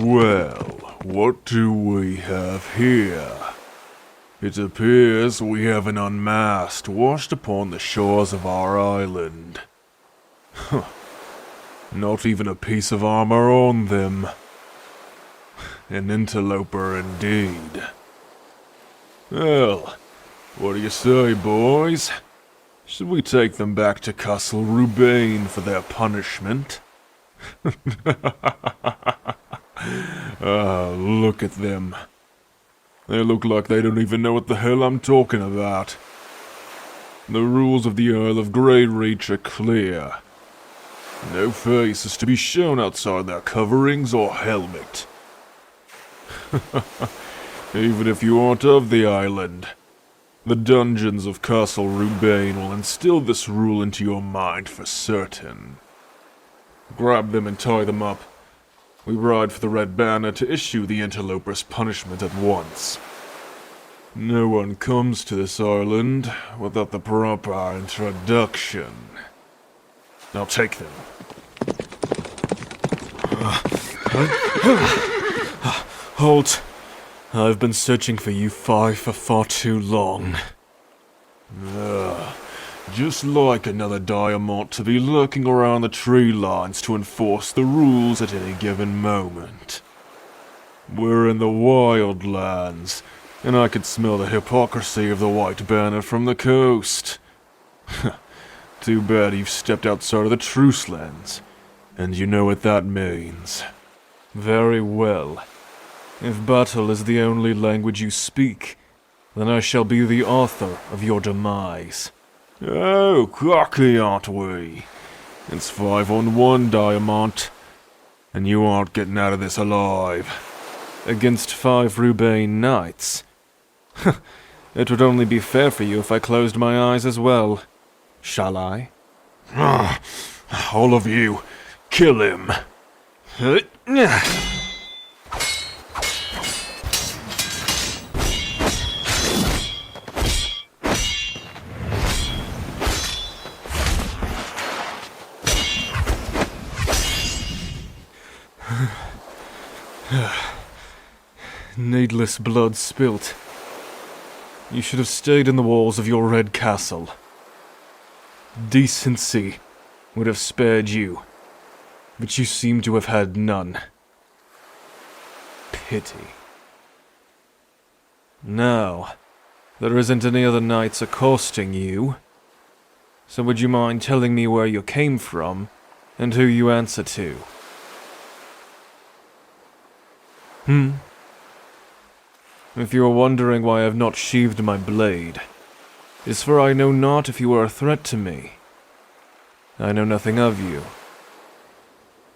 Well, what do we have here? It appears we have an unmasked washed upon the shores of our island. Huh. Not even a piece of armor on them. An interloper indeed. Well, what do you say, boys? Should we take them back to Castle Rubain for their punishment? Look at them. They look like they don't even know what the hell I'm talking about. The rules of the Isle of Greyreach are clear. No face is to be shown outside their coverings or helmet. Even if you aren't of the island, the dungeons of Castle Rubain will instill this rule into your mind for certain. Grab them and tie them up. We ride for the Red Banner to issue the interloper's punishment at once. No one comes to this island without the proper introduction. Now take them. Halt! I've been searching for you five for far too long. Just like another Diamond to be lurking around the tree lines to enforce the rules at any given moment. We're in the Wildlands, and I could smell the hypocrisy of the White Banner from the coast. Too bad you've stepped outside of the truce lands, and you know what that means. Very well. If battle is the only language you speak, then I shall be the author of your demise. Oh, cocky, aren't we? It's 5-on-1, Diamond, and you aren't getting out of this alive. Against 5 Rubain knights? It would only be fair for you if I closed my eyes as well. Shall I? All of you, kill him. Needless blood spilt. You should have stayed in the walls of your red castle. Decency would have spared you, but you seem to have had none. Pity. Now, there isn't any other knights accosting you, so would you mind telling me where you came from and who you answer to? If you are wondering why I have not sheathed my blade, it is for I know not if you are a threat to me. I know nothing of you.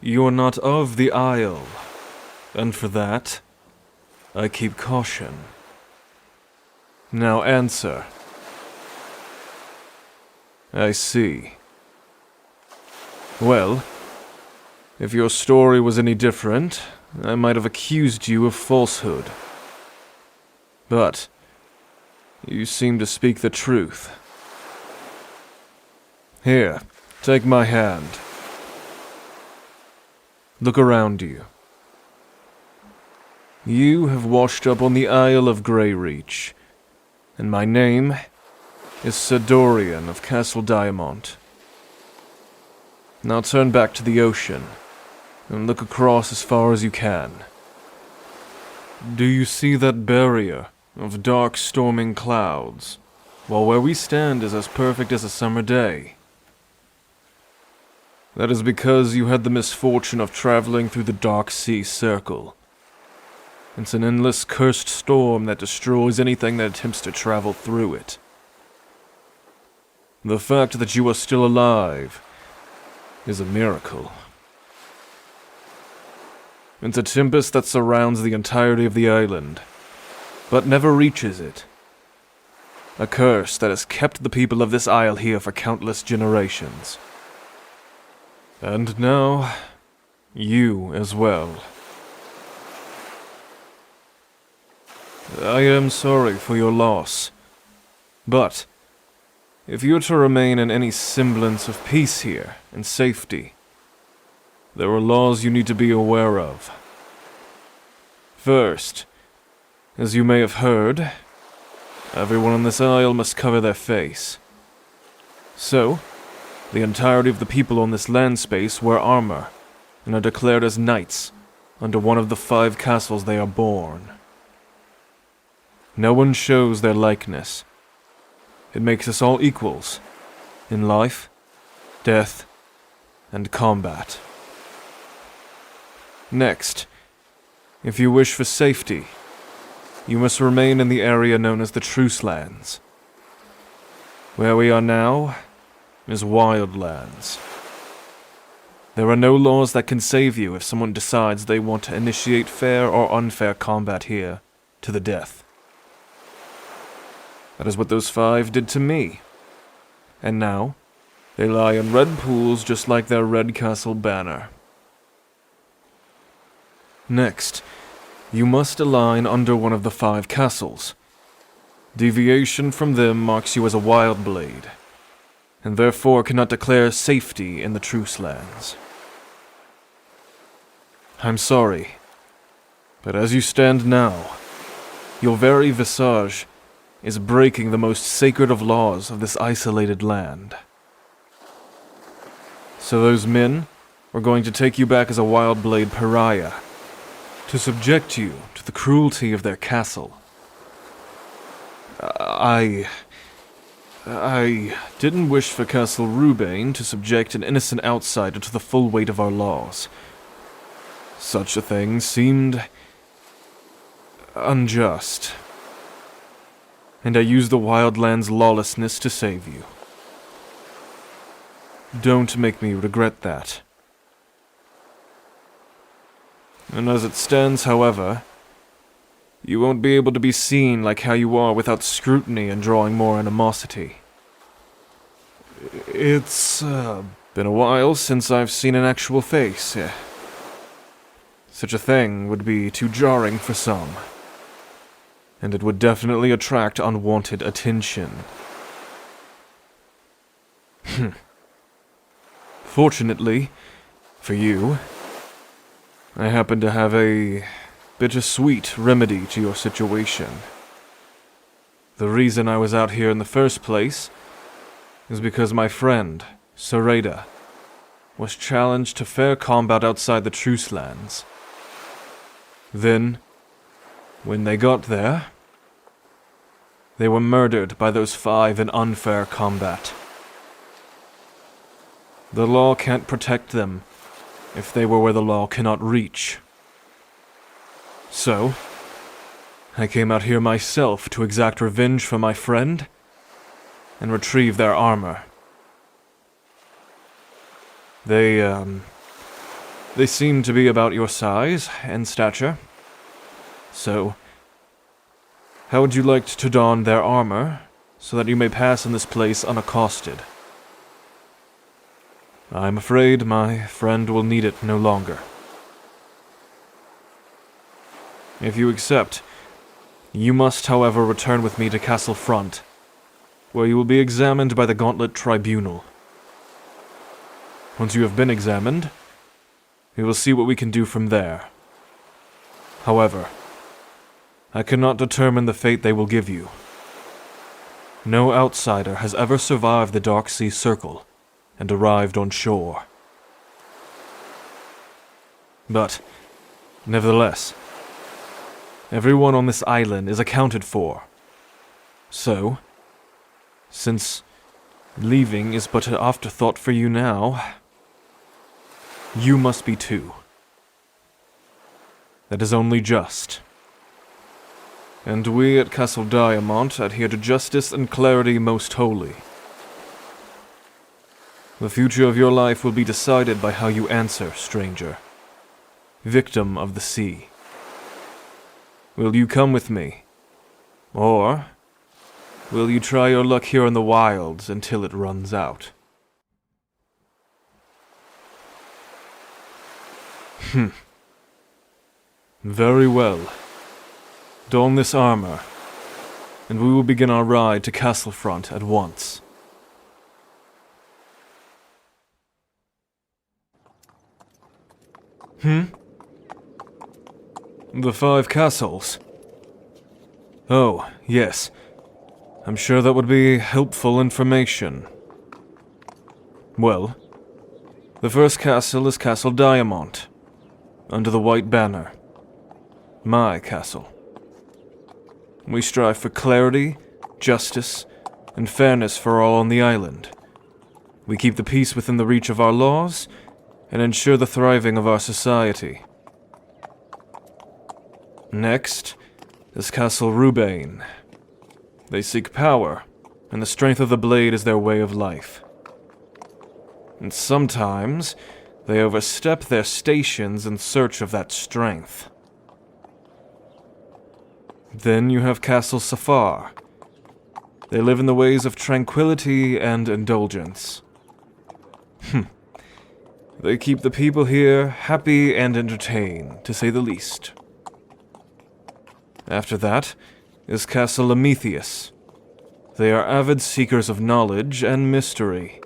You are not of the Isle, and for that, I keep caution. Now answer. I see. Well, if your story was any different, I might have accused you of falsehood. But you seem to speak the truth. Here, take my hand. Look around you. You have washed up on the Isle of Greyreach, and my name is Sir Dorian of Castle Diamond. Now turn back to the ocean, and look across as far as you can. Do you see that barrier of dark storming clouds, while where we stand is as perfect as a summer day? That is because you had the misfortune of traveling through the Dark Sea Circle. It's an endless cursed storm that destroys anything that attempts to travel through it. The fact that you are still alive is a miracle. It's a tempest that surrounds the entirety of the island, but never reaches it. A curse that has kept the people of this isle here for countless generations. And now, you as well. I am sorry for your loss, but if you are to remain in any semblance of peace here and safety, there are laws you need to be aware of. First, as you may have heard, everyone on this isle must cover their face. So, the entirety of the people on this land space wear armor and are declared as knights under one of the 5 castles they are born. No one shows their likeness. It makes us all equals in life, death, and combat. Next, if you wish for safety, you must remain in the area known as the Truce Lands. Where we are now is Wild Lands. There are no laws that can save you if someone decides they want to initiate fair or unfair combat here to the death. That is what those 5 did to me. And now, they lie in red pools just like their red castle banner. Next, you must align under one of the 5 castles. Deviation from them marks you as a wild blade, and therefore cannot declare safety in the Truce Lands. I'm sorry, but as you stand now, your very visage is breaking the most sacred of laws of this isolated land. So those men are going to take you back as a wild blade pariah, to subject you to the cruelty of their castle. I didn't wish for Castle Rubain to subject an innocent outsider to the full weight of our laws. Such a thing seemed unjust, and I used the Wildlands' lawlessness to save you. Don't make me regret that. And as it stands, however, you won't be able to be seen like how you are without scrutiny and drawing more animosity. It's been a while since I've seen an actual face. Such a thing would be too jarring for some, and it would definitely attract unwanted attention. Fortunately, for you, I happen to have a bittersweet remedy to your situation. The reason I was out here in the first place is because my friend, Sereda, was challenged to fair combat outside the Truce Lands. Then, when they got there, they were murdered by those 5 in unfair combat. The law can't protect them if they were where the law cannot reach. So, I came out here myself to exact revenge for my friend and retrieve their armor. They seem to be about your size and stature. So, how would you like to don their armor so that you may pass in this place unaccosted? I'm afraid my friend will need it no longer. If you accept, you must, however, return with me to Castle Front, where you will be examined by the Gauntlet Tribunal. Once you have been examined, we will see what we can do from there. However, I cannot determine the fate they will give you. No outsider has ever survived the Dark Sea Circle and arrived on shore. But, nevertheless, everyone on this island is accounted for. So, since leaving is but an afterthought for you now, you must be too. That is only just. And we at Castle Diamond adhere to justice and clarity most wholly. The future of your life will be decided by how you answer, stranger. Victim of the sea. Will you come with me? Or will you try your luck here in the wilds until it runs out? Very well. Don this armor, and we will begin our ride to Castlefront at once. The 5 castles. Oh, yes. I'm sure that would be helpful information. Well, the first castle is Castle Diamond, under the white banner. My castle. We strive for clarity, justice, and fairness for all on the island. We keep the peace within the reach of our laws, and ensure the thriving of our society. Next is Castle Rubain. They seek power, and the strength of the blade is their way of life. And sometimes, they overstep their stations in search of that strength. Then you have Castle Safar. They live in the ways of tranquility and indulgence. They keep the people here happy and entertained, to say the least. After that is Castle Amethyst. They are avid seekers of knowledge and mystery.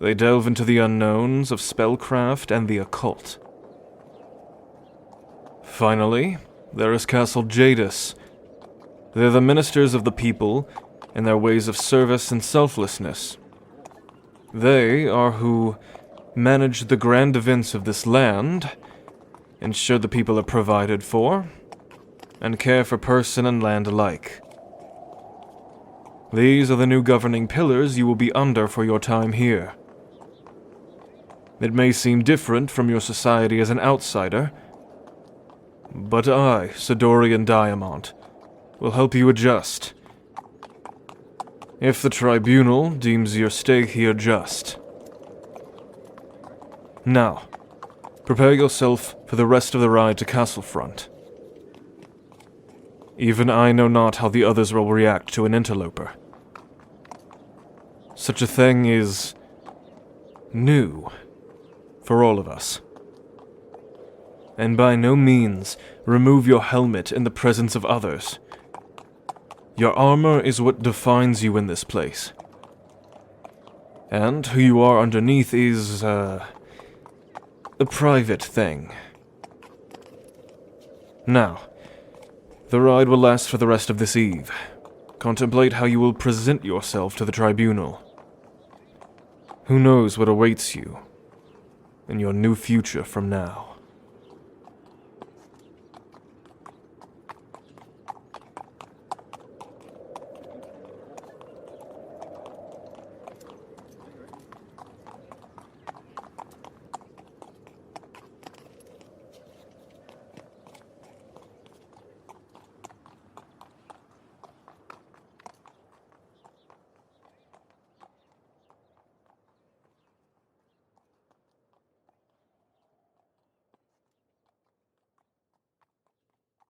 They delve into the unknowns of spellcraft and the occult. Finally, there is Castle Jadis. They're the ministers of the people in their ways of service and selflessness. They are who manage the grand events of this land, ensure the people are provided for, and care for person and land alike. These are the new governing pillars you will be under for your time here. It may seem different from your society as an outsider, but I, Sir Dorian Diamond, will help you adjust. If the tribunal deems your stay here just. Now, prepare yourself for the rest of the ride to Castlefront. Even I know not how the others will react to an interloper. Such a thing is new for all of us. And by no means remove your helmet in the presence of others. Your armor is what defines you in this place. And who you are underneath is, a private thing. Now, the ride will last for the rest of this eve. Contemplate how you will present yourself to the tribunal. Who knows what awaits you in your new future from now?